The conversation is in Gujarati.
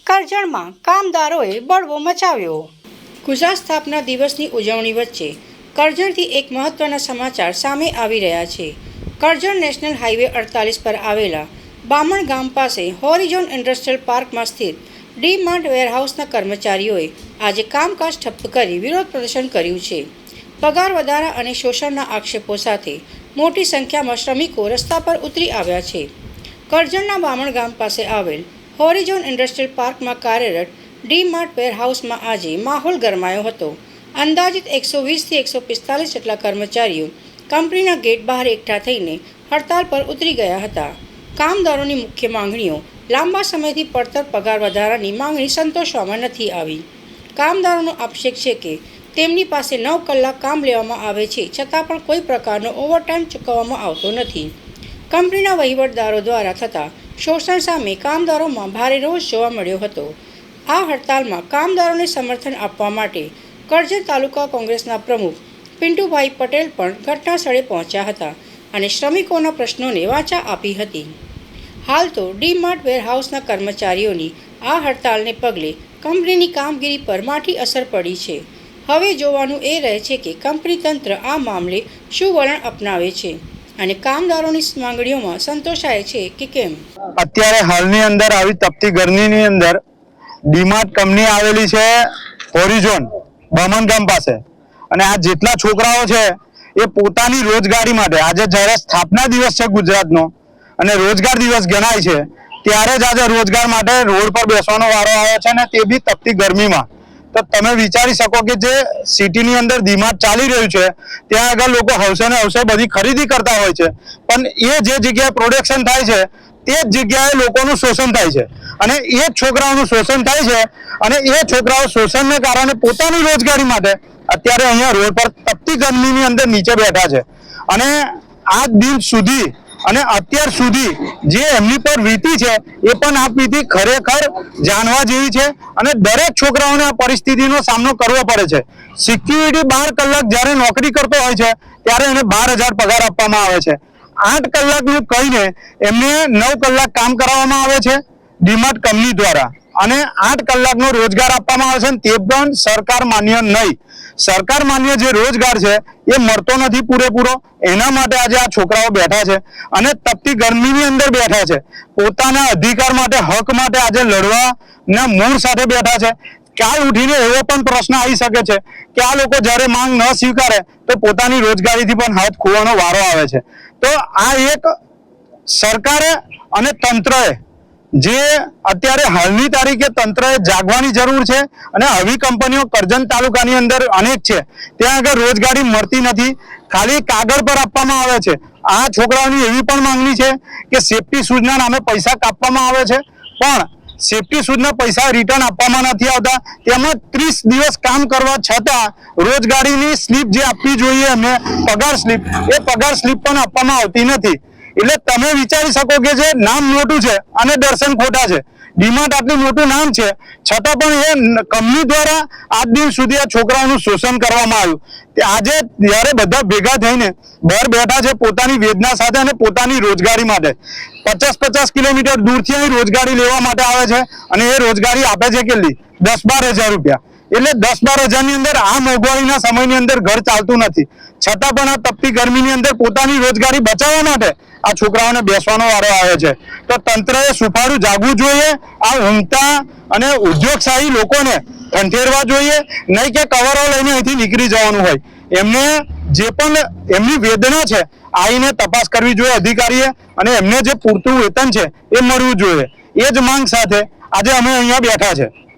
કરજણમાં કામદારોએ બળવો મચાવ્યો। ગુજરાત સ્થાપના દિવસની ઉજવણી વચ્ચે કરજણથી એક મહત્વના સમાચાર સામે આવી રહ્યા છે। કરજણ નેશનલ હાઈવે 48 પર આવેલા બામણ ગામ પાસે હોરિઝોન ઇન્ડસ્ટ્રીયલ પાર્કમાં સ્થિત ડી-માર્ટ વેરહાઉસના કર્મચારીઓએ આજે કામકાજ ઠપ્પ કરી વિરોધ પ્રદર્શન કર્યું છે। પગાર વધારા અને શોષણના આક્ષેપો સાથે મોટી સંખ્યામાં શ્રમિકો રસ્તા પર ઉતરી આવ્યા છે। કરજણના બામણ ગામ પાસે આવેલ હોરિઝોન ઇન્ડસ્ટ્રીયલ પાર્કમાં કાર્યરત ડી-માર્ટ વેરહાઉસમાં આજે માહોલ ગરમાયો હતો। અંદાજિત 120થી 145 જેટલા કર્મચારીઓ કંપનીના ગેટ બહાર એકઠા થઈને હડતાલ પર ઉતરી ગયા હતા। કામદારોની મુખ્ય માંગણીઓ લાંબા સમયથી પડતર પગાર વધારાની માંગણી સંતોષવામાં નથી આવી। કામદારોનો આક્ષેપ છે કે તેમની પાસે 9 કલાક કામ લેવામાં આવે છે, છતાં પણ કોઈ પ્રકારનો ઓવરટાઈમ ચૂકવવામાં આવતો નથી। કંપનીના વહીવટદારો દ્વારા થતા શોષણ સામે કામદારોમાં ભારે રોષ જોવા મળ્યો હતો। આ હડતાલમાં કામદારોને સમર્થન આપવા માટે કરજણ તાલુકા કોંગ્રેસના પ્રમુખ પિન્ટુભાઈ પટેલ પણ ઘટના સ્થળે પહોંચ્યા હતા અને શ્રમિકોના પ્રશ્નોને વાચા આપી હતી। હાલ તો ડી-માર્ટ વેરહાઉસના કર્મચારીઓની આ હડતાલને પગલે કંપનીની કામગીરી પર માઠી અસર પડી છે। હવે જોવાનું એ રહે છે કે કંપની તંત્ર આ મામલે શું વલણ અપનાવે છે અને કામદારોની માંગણીઓમાં સંતોષાય છે કે કેમ। અત્યારે હાલની અંદર આવી તપતી ગરમીની અંદર ડી-માર્ટ કંપની આવેલી છે હોરિઝોન બામણ ગામ પાસે, અને આ જેટલા છોકરાઓ છે એ પોતાની રોજગારી માટે આજે જ્યારે સ્થાપના દિવસ છે ગુજરાતનો અને રોજગાર દિવસ ગણાય છે, ત્યારે જ આજે રોજગાર માટે રોડ પર બેસવાનો વારો આવ્યો છે, અને તે બી તપતી ગરમીમાં। તો તમે વિચારી શકો કે જે સિટીની અંદર ડી-માર્ટ ચાલી રહ્યું છે ત્યાં આગળ લોકો હવસે ને હવસે બધી ખરીદી કરતા હોય છે, પણ એ જે જગ્યાએ પ્રોડક્શન થાય છે તે જ જગ્યાએ લોકોનું શોષણ થાય છે અને એ જ છોકરાઓનું શોષણ થાય છે, અને એ છોકરાઓ શોષણને કારણે પોતાની રોજગારી માટે અત્યારે અહીંયા રોડ પર તપતી ગરમીની અંદર નીચે બેઠા છે। અને આ દિન સુધી અને અત્યાર સુધી જે એમની પર વીતી છે એ પણ આ વીતી ખરેખર જાણવા જેવી છે, અને દરેક છોકરાઓને આ પરિસ્થિતિનો સામનો કરવો પડે છે। સિક્યુરિટી 12 કલાક જ્યારે નોકરી કરતો હોય છે ત્યારે એને 12,000 પગાર આપવામાં આવે છે। 8 કલાકનું કહીને એમને 9 કલાક કામ કરાવવામાં આવે છે ડી-માર્ટ કંપની દ્વારા, અને 8 કલાકનો રોજગાર આપવામાં આવે છે, તે પણ સરકાર માન્ય નહીં। સરકાર માન્ય જે રોજગાર છે એ મળતો નથી પૂરેપૂરો, એના માટે આજે આ છોકરાઓ બેઠા છે અને તપતી ગરમીની અંદર બેઠા છે। પોતાના અધિકાર માટે, હક માટે આજે લડવાના મૂળ સાથે બેઠા છે। કાલ ઉઠીને એવો પણ પ્રશ્ન આવી શકે છે કે આ લોકો જ્યારે માંગ ન સ્વીકારે તો પોતાની રોજગારીથી પણ હાથ ખોવાનો વારો આવે છે। તો આ એક સરકારે અને તંત્રએ જે અત્યારે હાલની તારીખે તંત્રએ જાગવાની જરૂર છે, અને આવી કંપનીઓ કરજણ તાલુકાની અંદર અનેક છે, ત્યાં આગળ રોજગારી મળતી નથી, ખાલી કાગળ પર આપવામાં આવે છે। આ છોકરાઓની એવી પણ માંગણી છે કે સેફટી શૂઝના નામે પૈસા કાપવામાં આવે છે, પણ સેફટી શૂઝના પૈસા રિટર્ન આપવામાં નથી આવતા। તેમજ 30 દિવસ કામ કરવા છતાં રોજગારીની સ્લીપ જે આપવી જોઈએ એમને, પગાર સ્લીપ, એ પગાર સ્લીપ પણ આપવામાં આવતી નથી। એટલે તમે વિચારી શકો કે જે નામ મોટું છે અને દર્શન ખોટા છે। ડી-માર્ટ આટલું મોટું નામ છે છતાં પણ એ કંપની દ્વારા આજ દિન સુધી આ છોકરાઓનું શોષણ કરવામાં આવ્યું। આજે જ્યારે બધા ભેગા થઈને બહાર બેઠા છે પોતાની વેદના સાથે અને પોતાની રોજગારી માટે, 50-50 કિલોમીટર દૂરથી અહીં રોજગારી લેવા માટે આવે છે, અને એ રોજગારી આપે છે કેટલી? 10-12 હજાર રૂપિયા। એટલે 10-12 હજારની અંદર આ મોંઘવારીના સમયની અંદર ઘર ચાલતું નથી, છતાં પણ આ તપતી ગરમીની અંદર પોતાની રોજગારી બચાવવા માટે આ છોકરાઓને બેસવાનો વારો આવે છે। તો તંત્રએ સુફાળું જાગવું જોઈએ, આ ઊંઘતા અને ઉદ્યોગશાહી લોકોને ઠંઠેરવા જોઈએ, નહીં કે કવરો લઈને અહીંથી નીકળી જવાનું હોય। એમને જે પણ એમની વેદના છે આવીને તપાસ કરવી જોઈએ અધિકારીએ, અને એમને જે પૂરતું વેતન છે એ મળવું જોઈએ। એ જ માંગ સાથે આજે અમે અહીંયા બેઠા છે।